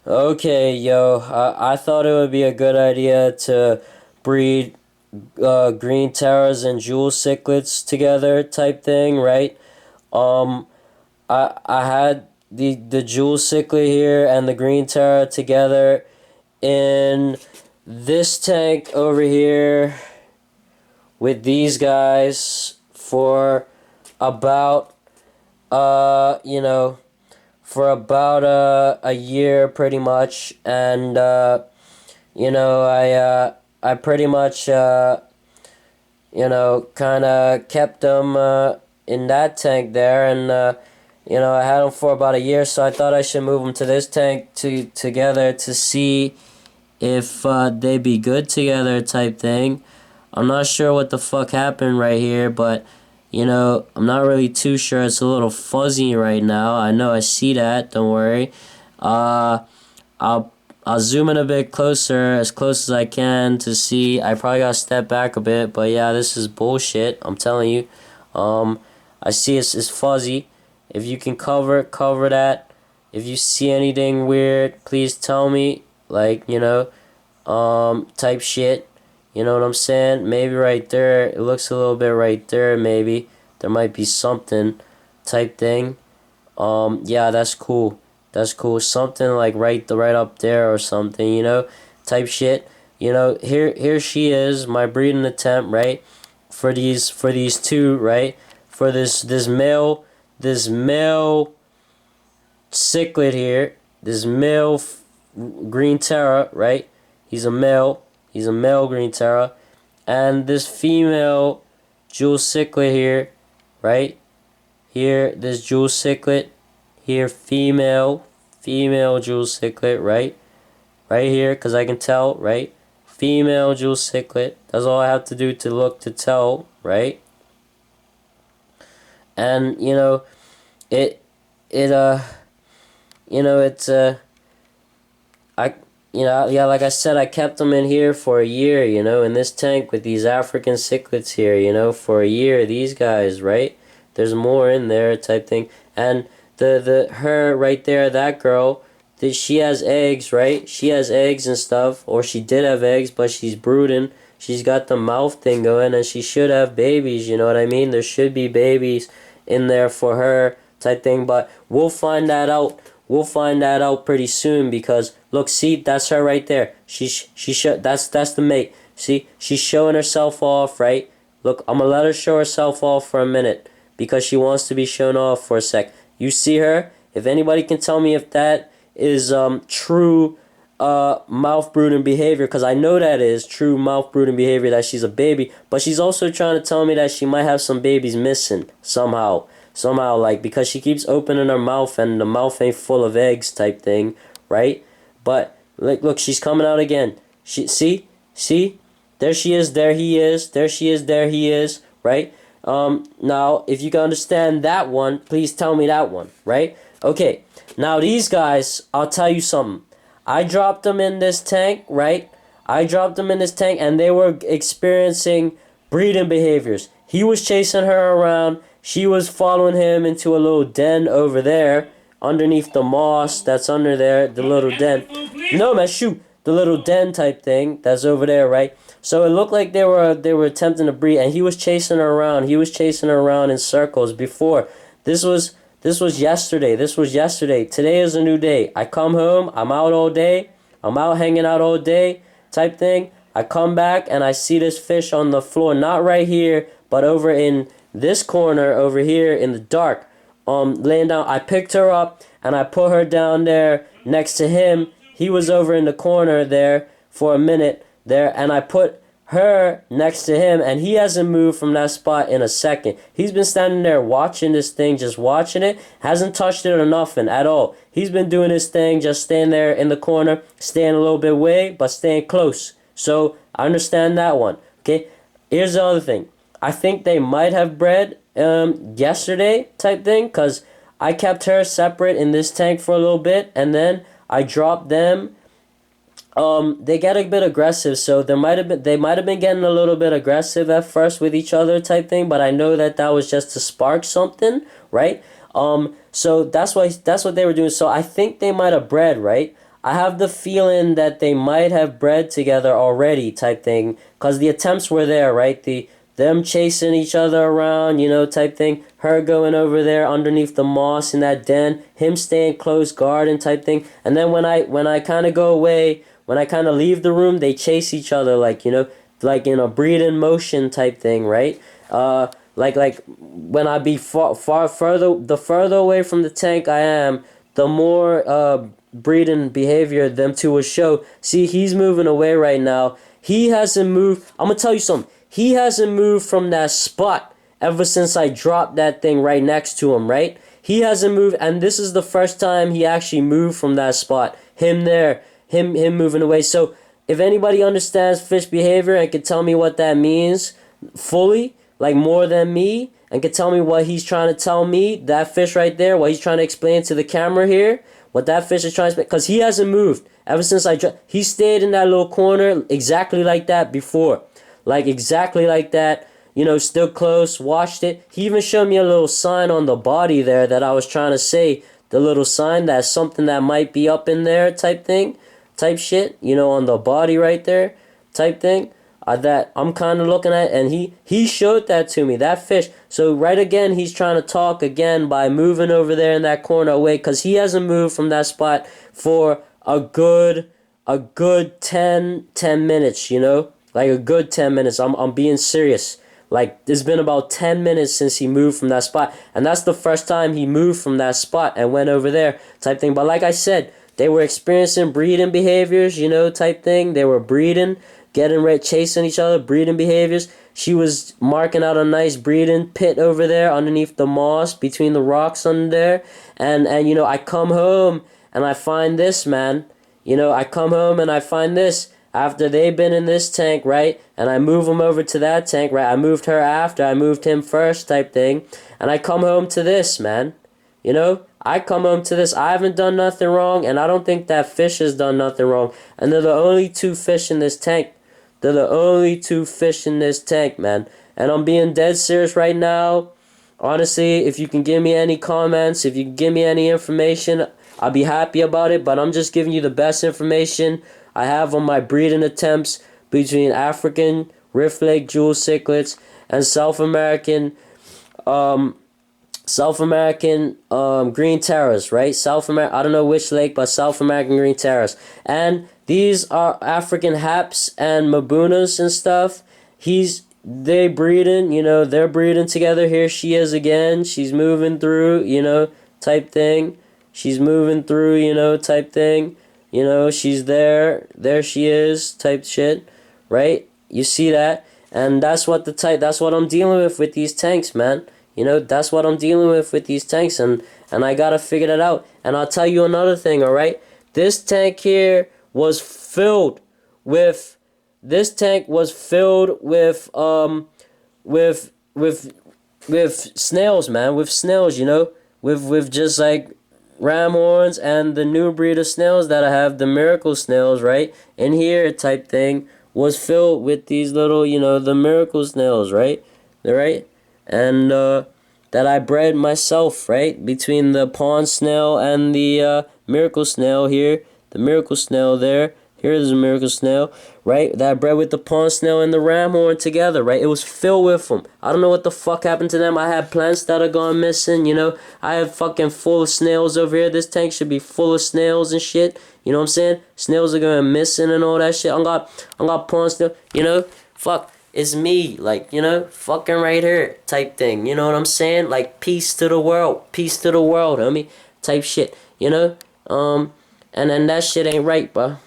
Okay, yo, I thought it would be a good idea to breed green terras and jewel cichlids together type thing, right? Um, I had the jewel cichlid here and the green terra together in this tank over here with these guys for about you know, for about a year pretty much. And you know, I pretty much you know, kind of kept them in that tank there. And you know, I had them for about a year, so I thought I should move them to this tank together to see if they be good together type thing. I'm not sure what the fuck happened right here, but you know, I'm not really too sure. It's a little fuzzy right now. I know, I see that. Don't worry. Uh, I'll I'll zoom in a bit closer, as close as I can to see. I probably gotta step back a bit, but yeah, this is bullshit. I'm telling you. I see it's fuzzy. If you can cover that. If you see anything weird, please tell me. Like, you know, type shit. You know what I'm saying? Maybe right there. It looks a little bit right there. Maybe there might be something type thing. Yeah, that's cool. That's cool. Something like right up there or something, you know, type shit. You know, here she is, my breeding attempt, right? For these two, right? For this male cichlid here, this male green terra, right? He's a male. He's a male green terra, and this female jewel cichlid here, right? Here, this jewel cichlid. Here, female jewel cichlid, right? Right here, because I can tell, right? Female jewel cichlid. That's all I have to do to look to tell, right? And, you know, it, it, you know, it's, I, you know, yeah, like I said, I kept them in here for a year, you know, in this tank with these African cichlids here, you know, for a year, these guys, right? There's more in there type thing. And her right there, that girl, she has eggs, right? She has eggs and stuff, or she did have eggs, but she's brooding. She's got the mouth thing going, and she should have babies, you know what I mean? There should be babies in there for her type thing, but we'll find that out. We'll find that out pretty soon, because look, see, that's her right there. That's the mate. See, she's showing herself off, right? Look, I'm gonna let her show herself off for a minute because she wants to be shown off for a sec. You see her? If anybody can tell me if that is true mouth brooding behavior, because I know that is true mouth brooding behavior, that she's a baby, but she's also trying to tell me that she might have some babies missing somehow, like, because she keeps opening her mouth and the mouth ain't full of eggs type thing, right? But like, look, she's coming out again. See, there she is, there he is, there she is, there he is, right? Now, if you can understand that one, please tell me that one, right? Okay, now these guys, I'll tell you something. I dropped them in this tank, right? I dropped them in this tank, and they were experiencing breeding behaviors. He was chasing her around. She was following him into a little den over there, underneath the moss that's under there, the little den. No, man, shoot. The little den type thing that's over there, right? So it looked like they were attempting to breed, and he was chasing her around. He was chasing her around in circles before. This was yesterday. This was yesterday. Today is a new day. I come home. I'm out all day. I'm out hanging out all day type thing. I come back and I see this fish on the floor, not right here, but over in this corner over here in the dark, laying down. I picked her up and I put her down there next to him. He was over in the corner there for a minute there, and I put her next to him, and he hasn't moved from that spot in a second. He's been standing there watching this thing, just watching it, hasn't touched it or nothing at all. He's been doing his thing, just staying there in the corner, staying a little bit away, but staying close. So I understand that one. Okay, here's the other thing. I think they might have bred yesterday type thing, because I kept her separate in this tank for a little bit, and then I dropped them. They get a bit aggressive, so they might have been getting a little bit aggressive at first with each other type thing, but I know that was just to spark something, right? So that's what they were doing. So I think they might have bred, right? I have the feeling that they might have bred together already, type thing, because the attempts were there, right? Them chasing each other around, you know, type thing. Her going over there underneath the moss in that den. Him staying close guard and type thing. And then when I kind of go away, when I kind of leave the room, they chase each other, like, you know, like in a breeding motion type thing, right? Like when I be far further, the further away from the tank I am, the more breeding behavior them two will show. See, he's moving away right now. He hasn't moved. I'm gonna tell you something. He hasn't moved from that spot ever since I dropped that thing right next to him, right? He hasn't moved, and this is the first time he actually moved from that spot. Him there, him moving away. So if anybody understands fish behavior and can tell me what that means fully, like more than me, and can tell me what he's trying to tell me, that fish right there, what he's trying to explain to the camera here, what that fish is trying to explain, because he hasn't moved ever since he stayed in that little corner exactly like that before. Like exactly like that, you know, still close, watched it. He even showed me a little sign on the body there that I was trying to say, the little sign that's something that might be up in there type thing, type shit, you know, on the body right there type thing. That I'm kind of looking at, and he showed that to me, that fish. So right again, he's trying to talk again by moving over there in that corner away, because he hasn't moved from that spot for a good 10 minutes, you know, like a good 10 minutes. I'm being serious. Like, it's been about 10 minutes since he moved from that spot, and that's the first time he moved from that spot and went over there type thing. But like I said, they were experiencing breeding behaviors, you know, type thing. They were breeding, getting ready, chasing each other, breeding behaviors. She was marking out a nice breeding pit over there underneath the moss, between the rocks under there. And you know, I come home and I find this, man. You know, I come home and I find this after they've been in this tank, right? And I move them over to that tank, right? I moved her after, I moved him first type thing. And I come home to this, man. You know, I come home to this. I haven't done nothing wrong, and I don't think that fish has done nothing wrong. And they're the only two fish in this tank. They're the only two fish in this tank, man. And I'm being dead serious right now. Honestly, if you can give me any comments, if you can give me any information, I'll be happy about it. But I'm just giving you the best information I have on my breeding attempts between African Rift Lake jewel cichlids and South American green terrors, right? I don't know which lake, but South American green terrors. And these are African haps and mabunas and stuff. They breeding, you know, they're breeding together. Here she is again. She's moving through, you know, type thing. She's moving through, you know, type thing. You know, she's there. There she is, type shit, right? You see that? And that's what I'm dealing with these tanks, man. You know, that's what I'm dealing with these tanks, and I gotta figure that out. And I'll tell you another thing, alright? This tank here was filled with with snails, man, with snails, you know, with just like ram horns and the new breed of snails that I have, the miracle snails, right? In here type thing was filled with these little, you know, the miracle snails, right? Right? And that I bred myself, right? Between the pond snail and the miracle snail here, the miracle snail there. Here's a miracle snail, right? That I bred with the pond snail and the ram horn together, right? It was filled with them. I don't know what the fuck happened to them. I had plants that are gone missing, you know. I have fucking full of snails over here. This tank should be full of snails and shit. You know what I'm saying? Snails are going missing and all that shit. I got pond snail, you know. Fuck. It's me, like, you know, fucking right here type thing. You know what I'm saying? Like, peace to the world, homie, type shit, you know. And that shit ain't right, bro.